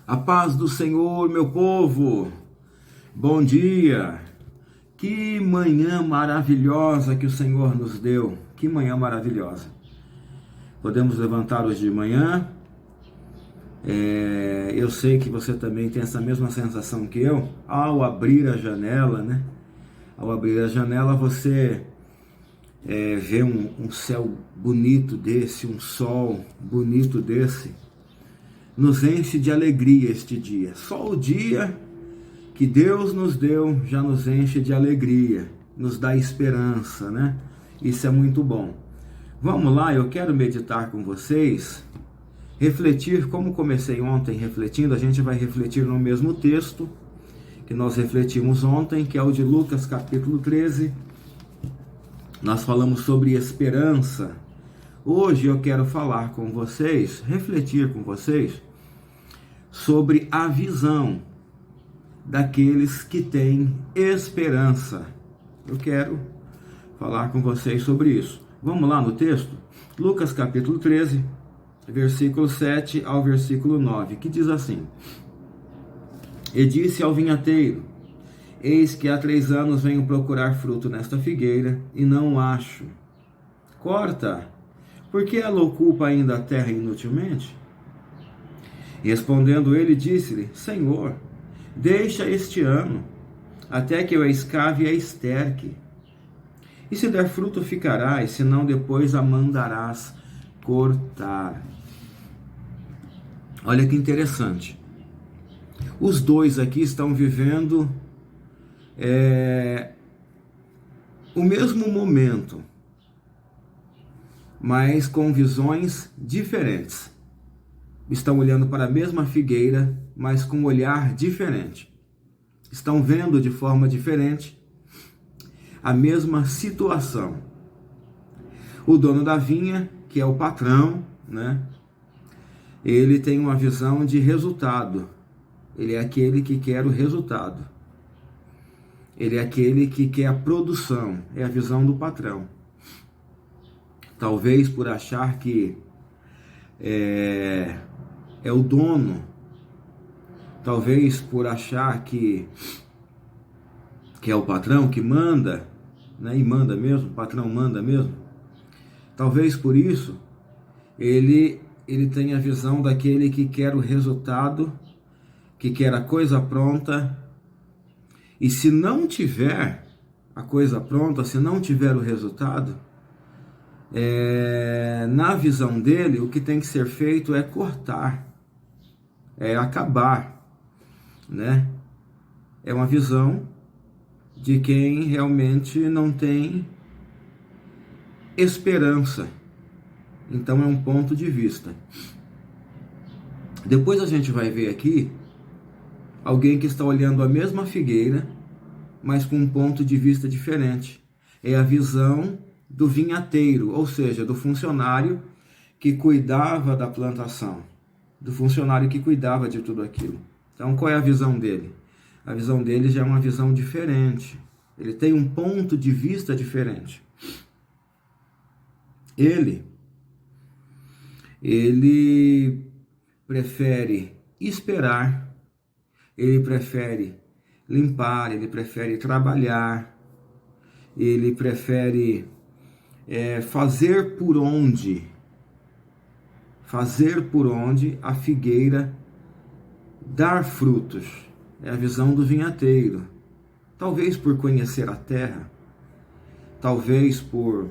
A paz do Senhor, meu povo. Bom dia. Que manhã maravilhosa que o Senhor nos deu. Que manhã maravilhosa. Podemos levantar hoje de manhã. Eu sei que você também tem essa mesma sensação que eu. Ao abrir a janela, né? Ao abrir a janela, você vê um céu bonito desse, um sol bonito desse. Nos enche de alegria este dia. Só o dia que Deus nos deu já nos enche de alegria, nos dá esperança, né? Isso é muito bom. Vamos lá, eu quero meditar com vocês, refletir, como comecei ontem refletindo, a gente vai refletir no mesmo texto que nós refletimos ontem, que é o de Lucas capítulo 13. Nós falamos sobre esperança. Hoje eu quero falar com vocês, refletir com vocês, sobre a visão daqueles que têm esperança. Eu quero falar com vocês sobre isso. Vamos lá no texto? Lucas capítulo 13, versículo 7 ao versículo 9, que diz assim: E disse ao vinhateiro: Eis que há 3 anos venho procurar fruto nesta figueira, e não o acho. Corta, porque ela ocupa ainda a terra inutilmente? E respondendo ele, disse-lhe: Senhor, deixa este ano, até que eu a escave e a esterque. E se der fruto ficará, e se não, depois a mandarás cortar. Olha que interessante. Os dois aqui estão vivendo o mesmo momento, mas com visões diferentes. Estão olhando para a mesma figueira, mas com um olhar diferente. Estão vendo de forma diferente a mesma situação. O dono da vinha, que é o patrão, né? Ele tem uma visão de resultado. Ele é aquele que quer o resultado. Ele é aquele que quer a produção. É a visão do patrão. Talvez por achar que é o dono, talvez por achar que é o patrão que manda, né? E manda mesmo, o patrão manda mesmo. Talvez por isso ele tenha a visão daquele que quer o resultado, que quer a coisa pronta, e se não tiver a coisa pronta, se não tiver o resultado, na visão dele, o que tem que ser feito é cortar, é acabar, né? É uma visão de quem realmente não tem esperança. Então é um ponto de vista. Depois a gente vai ver aqui alguém que está olhando a mesma figueira, mas com um ponto de vista diferente. É a visão do vinhateiro, ou seja, do funcionário que cuidava da plantação, do funcionário que cuidava de tudo aquilo. Então, qual é a visão dele? A visão dele já é uma visão diferente. Ele tem um ponto de vista diferente. Ele prefere esperar, ele prefere limpar, ele prefere trabalhar, ele prefere fazer por onde a figueira dar frutos. É a visão do vinhateiro. Talvez por conhecer a terra, talvez por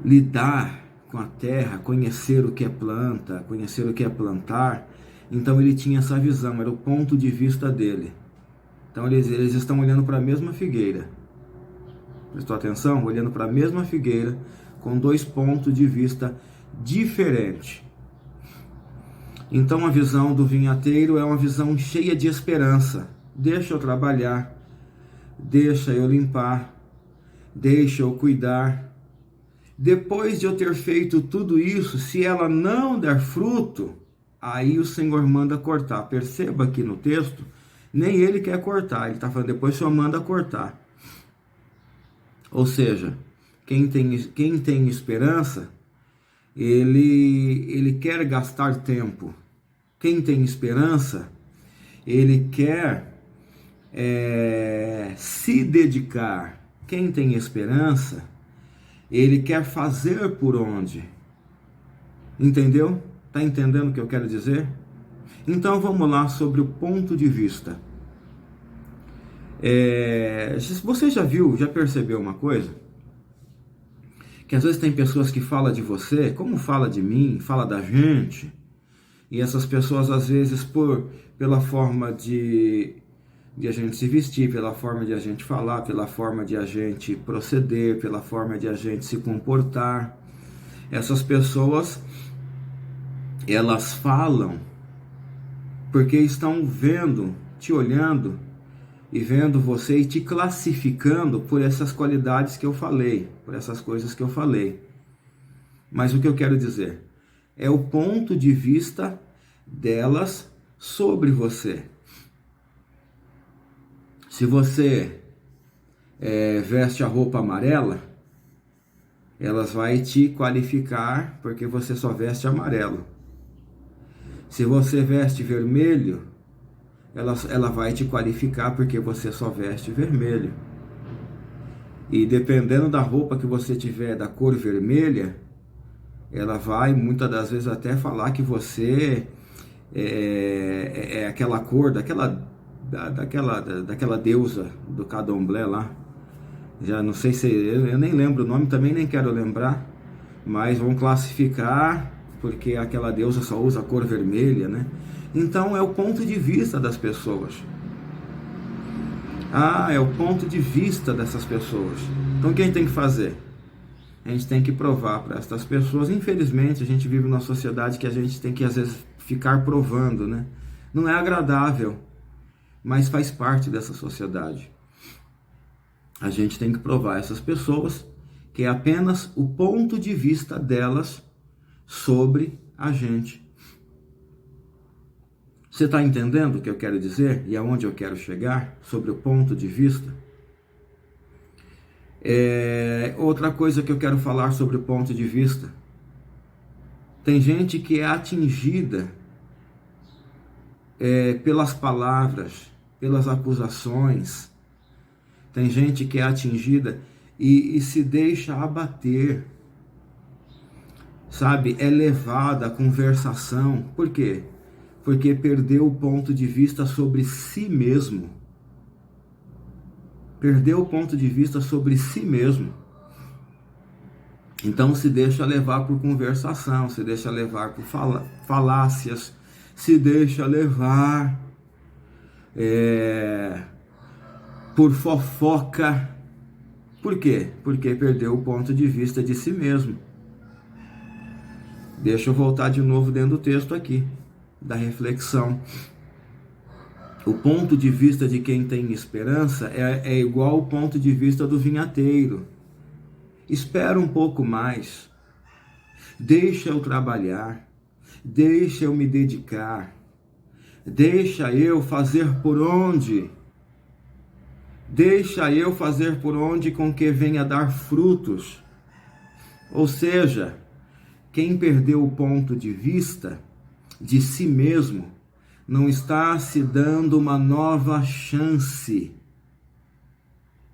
lidar com a terra, conhecer o que é planta, conhecer o que é plantar. Então ele tinha essa visão, era o ponto de vista dele. Então eles estão olhando para a mesma figueira. Prestou atenção? Olhando para a mesma figueira, com 2 pontos de vista diferentes. Então a visão do vinhateiro é uma visão cheia de esperança. Deixa eu trabalhar, deixa eu limpar, deixa eu cuidar. Depois de eu ter feito tudo isso, se ela não der fruto, aí o Senhor manda cortar. Perceba aqui no texto, nem ele quer cortar, ele está falando, depois o Senhor manda cortar. Ou seja, quem tem esperança, ele quer gastar tempo. Quem tem esperança, ele quer se dedicar. Quem tem esperança, ele quer fazer por onde. Entendeu? Está entendendo o que eu quero dizer? Então vamos lá sobre o ponto de vista. Você já percebeu uma coisa? Que às vezes tem pessoas que falam de você, como fala de mim, fala da gente, e essas pessoas às vezes pela forma de a gente se vestir, pela forma de a gente falar, pela forma de a gente proceder, pela forma de a gente se comportar, essas pessoas, elas falam porque estão vendo, te olhando e vendo você e te classificando por essas qualidades que eu falei, por essas coisas que eu falei. Mas o que eu quero dizer é o ponto de vista delas sobre você. Se você veste a roupa amarela, elas vão te qualificar porque você só veste amarelo. Se você veste vermelho, ela vai te qualificar porque você só veste vermelho. E dependendo da roupa que você tiver da cor vermelha, ela vai muitas das vezes até falar que você é aquela cor daquela deusa do candomblé lá. Já não sei se eu nem lembro o nome, também nem quero lembrar, mas vão classificar porque aquela deusa só usa a cor vermelha, né? Então é o ponto de vista das pessoas. É o ponto de vista dessas pessoas. Então o que a gente tem que fazer? A gente tem que provar para essas pessoas. Infelizmente a gente vive numa sociedade que a gente tem que às vezes ficar provando, né? Não é agradável, mas faz parte dessa sociedade. A gente tem que provar a essas pessoas que é apenas o ponto de vista delas sobre a gente. Você está entendendo o que eu quero dizer e aonde eu quero chegar sobre o ponto de vista? Outra coisa que eu quero falar sobre o ponto de vista. Tem gente que é atingida pelas palavras, pelas acusações. Tem gente que é atingida e se deixa abater. Sabe? É levada à conversação. Por quê? Porque perdeu o ponto de vista sobre si mesmo. Perdeu o ponto de vista sobre si mesmo. Então se deixa levar por conversação, se deixa levar por falácias, se deixa levar por fofoca. Por quê? Porque perdeu o ponto de vista de si mesmo. Deixa eu voltar de novo dentro do texto aqui, da reflexão. O ponto de vista de quem tem esperança é igual ao ponto de vista do vinhateiro. Espera um pouco mais. Deixa eu trabalhar. Deixa eu me dedicar. Deixa eu fazer por onde. Deixa eu fazer por onde com que venha dar frutos. Ou seja, quem perdeu o ponto de vista de si mesmo não está se dando uma nova chance.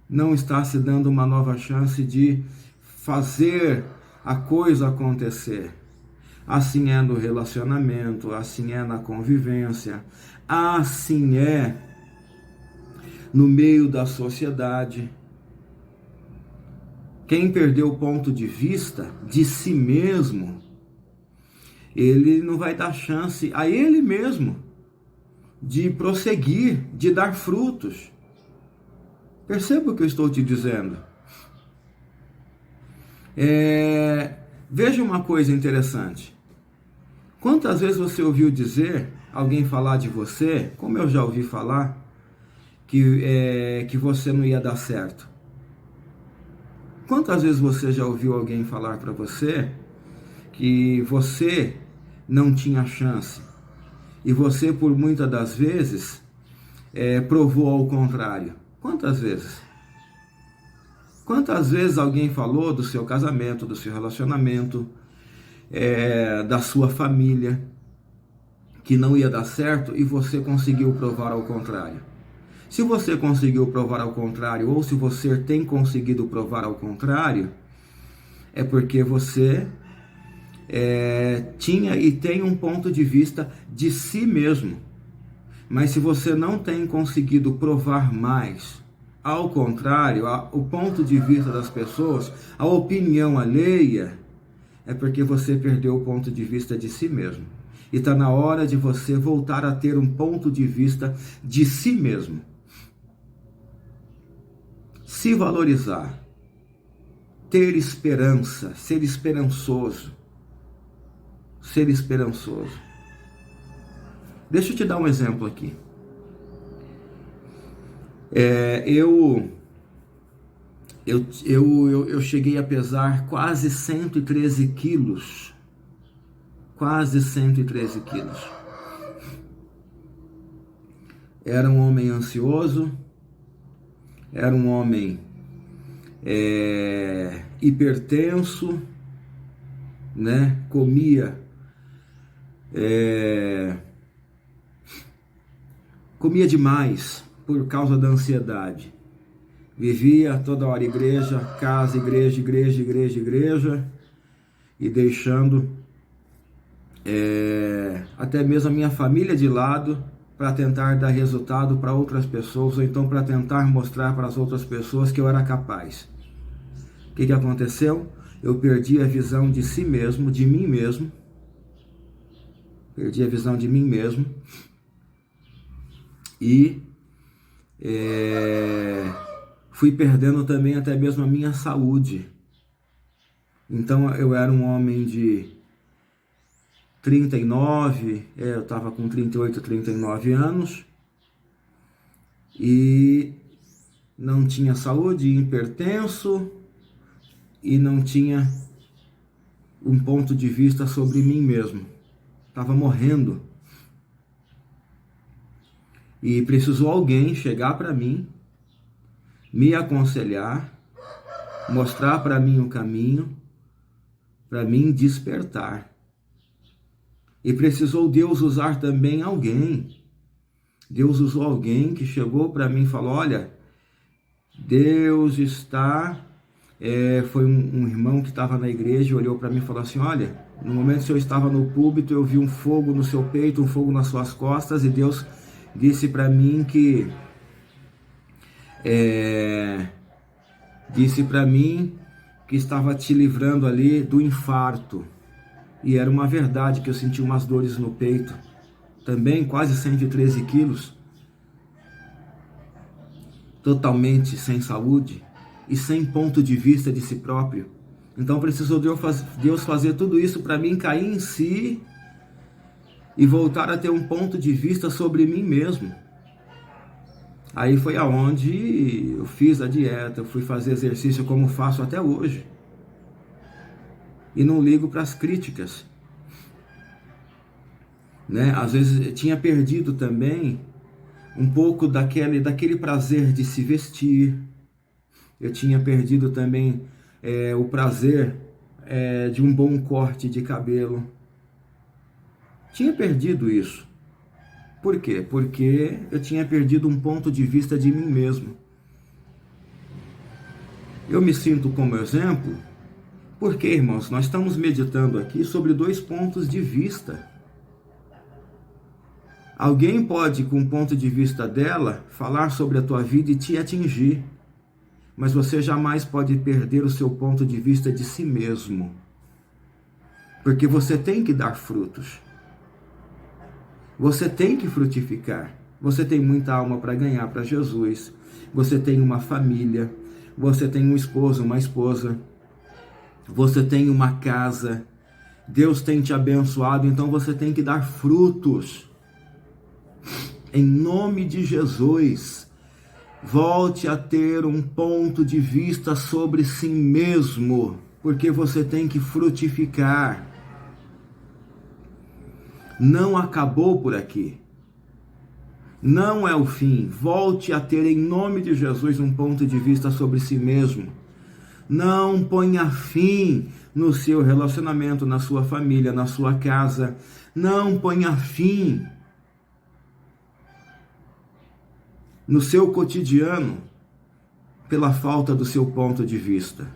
Não está se dando uma nova chance de fazer a coisa acontecer. Assim é no relacionamento, assim é na convivência, assim é no meio da sociedade. Quem perdeu o ponto de vista de si mesmo, ele não vai dar chance a ele mesmo de prosseguir, de dar frutos. Perceba o que eu estou te dizendo. Veja uma coisa interessante. Quantas vezes você ouviu dizer, alguém falar de você, como eu já ouvi falar, que você não ia dar certo? Quantas vezes você já ouviu alguém falar para você que você não tinha chance? E você, por muitas das vezes, provou ao contrário. Quantas vezes? Quantas vezes alguém falou do seu casamento, do seu relacionamento, da sua família, que não ia dar certo, e você conseguiu provar ao contrário. Se você conseguiu provar ao contrário, ou se você tem conseguido provar ao contrário, é porque você tinha e tem um ponto de vista de si mesmo. Mas se você não tem conseguido provar mais, ao contrário, o ponto de vista das pessoas, a opinião alheia, é porque você perdeu o ponto de vista de si mesmo. E está na hora de você voltar a ter um ponto de vista de si mesmo. Se valorizar, ter esperança, ser esperançoso. Ser esperançoso. Deixa eu te dar um exemplo aqui. Eu cheguei a pesar quase 113 quilos. Quase 113 quilos. Era um homem ansioso, era um homem hipertenso, né? Comia demais por causa da ansiedade. Vivia toda hora igreja, casa, igreja, igreja, igreja, igreja, e deixando até mesmo a minha família de lado para tentar dar resultado para outras pessoas, ou então para tentar mostrar para as outras pessoas que eu era capaz. O que aconteceu? Eu perdi a visão de si mesmo, de mim mesmo. Perdi a visão de mim mesmo. E fui perdendo também até mesmo a minha saúde. Então eu era um homem de 39, eu estava com 38, 39 anos, e não tinha saúde, hipertenso, e não tinha um ponto de vista sobre mim mesmo. Estava morrendo. E precisou alguém chegar para mim, me aconselhar, mostrar para mim o caminho, para mim despertar. E precisou Deus usar também alguém. Deus usou alguém que chegou para mim e falou: olha, Deus está... foi um irmão que estava na igreja, olhou para mim e falou assim: olha, no momento que eu estava no púlpito, eu vi um fogo no seu peito, um fogo nas suas costas, e Deus disse para mim que estava te livrando ali do infarto. E era uma verdade, que eu senti umas dores no peito, também quase 113 quilos, totalmente sem saúde e sem ponto de vista de si próprio. Então precisou Deus fazer tudo isso para mim cair em si e voltar a ter um ponto de vista sobre mim mesmo. Aí foi aonde eu fiz a dieta, eu fui fazer exercício como faço até hoje. E não ligo para as críticas, né? Às vezes eu tinha perdido também um pouco daquele prazer de se vestir. Eu tinha perdido também o prazer de um bom corte de cabelo. Tinha perdido isso. Por quê? Porque eu tinha perdido um ponto de vista de mim mesmo. Eu me sinto como exemplo, porque, irmãos, nós estamos meditando aqui sobre 2 pontos de vista. Alguém pode, com o ponto de vista dela, falar sobre a tua vida e te atingir, mas você jamais pode perder o seu ponto de vista de si mesmo, porque você tem que dar frutos, você tem que frutificar, você tem muita alma para ganhar para Jesus, você tem uma família, você tem um esposo, uma esposa, você tem uma casa, Deus tem te abençoado, então você tem que dar frutos. Em nome de Jesus, volte a ter um ponto de vista sobre si mesmo, porque você tem que frutificar. Não acabou por aqui. Não é o fim. Volte a ter, em nome de Jesus, um ponto de vista sobre si mesmo. Não ponha fim no seu relacionamento, na sua família, na sua casa. Não ponha fim no seu cotidiano pela falta do seu ponto de vista.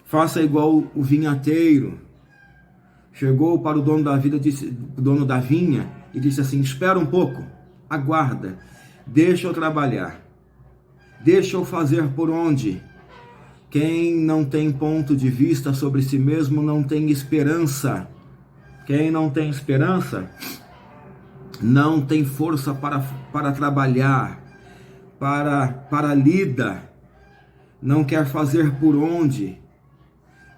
Faça igual o vinhateiro. Chegou para o dono da vida, o dono da vinha, e disse assim: espera um pouco, aguarda, deixa eu trabalhar, deixa eu fazer por onde. Quem não tem ponto de vista sobre si mesmo não tem esperança. Quem não tem esperança não tem força para trabalhar, para lida, não quer fazer por onde,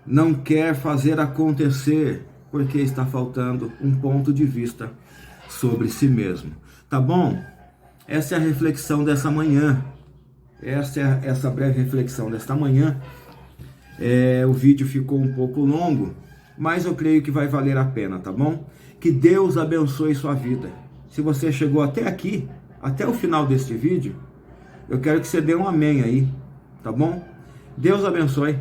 não quer fazer acontecer, porque está faltando um ponto de vista sobre si mesmo. Tá bom? Essa é a reflexão dessa manhã. Essa breve reflexão desta manhã. O vídeo ficou um pouco longo, mas eu creio que vai valer a pena, tá bom? Que Deus abençoe sua vida. Se você chegou até aqui, até o final deste vídeo, eu quero que você dê um amém aí, tá bom? Deus abençoe,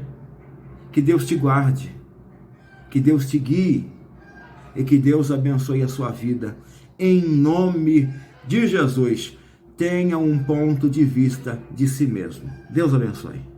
que Deus te guarde, que Deus te guie e que Deus abençoe a sua vida. Em nome de Jesus, tenha um ponto de vista de si mesmo. Deus abençoe.